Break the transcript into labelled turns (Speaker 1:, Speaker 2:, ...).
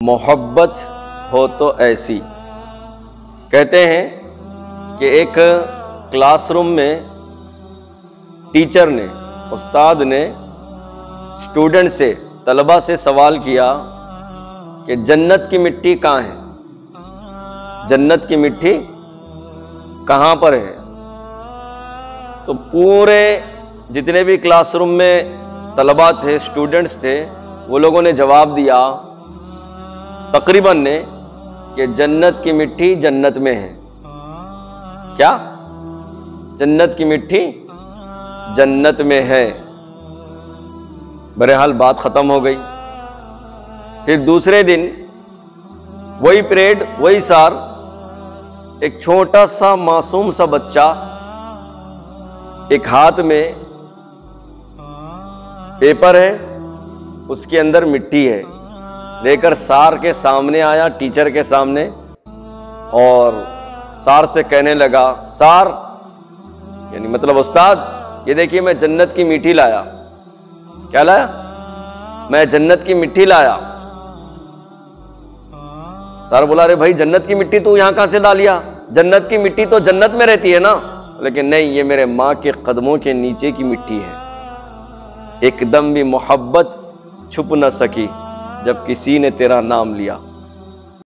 Speaker 1: मोहब्बत हो तो ऐसी। कहते हैं कि एक क्लासरूम में टीचर ने, उस्ताद ने स्टूडेंट से, तलबा से सवाल किया कि जन्नत की मिट्टी कहाँ है, जन्नत की मिट्टी कहाँ पर है। तो पूरे जितने भी क्लासरूम में तलबा थे, स्टूडेंट्स थे, वो लोगों ने जवाब दिया तकरीबन ने कि जन्नत की मिट्टी जन्नत में है। क्या? जन्नत की मिट्टी जन्नत में है। बहरहाल बात खत्म हो गई। फिर दूसरे दिन वही पीरियड, वही सार, एक छोटा सा मासूम सा बच्चा एक हाथ में पेपर है, उसके अंदर मिट्टी है, लेकर सार के सामने आया, टीचर के सामने, और सार से कहने लगा, सार यानी मतलब उस्ताद, ये देखिए मैं जन्नत की मिट्टी लाया। क्या लाया? मैं जन्नत की मिट्टी लाया। सार बोला, अरे भाई जन्नत की मिट्टी तू यहां कहां से ला लिया? जन्नत की मिट्टी तो जन्नत में रहती है ना। लेकिन नहीं, ये मेरे माँ के कदमों के नीचे की मिट्टी है। एकदम भी मोहब्बत छुप न सकी जब किसी ने तेरा नाम लिया।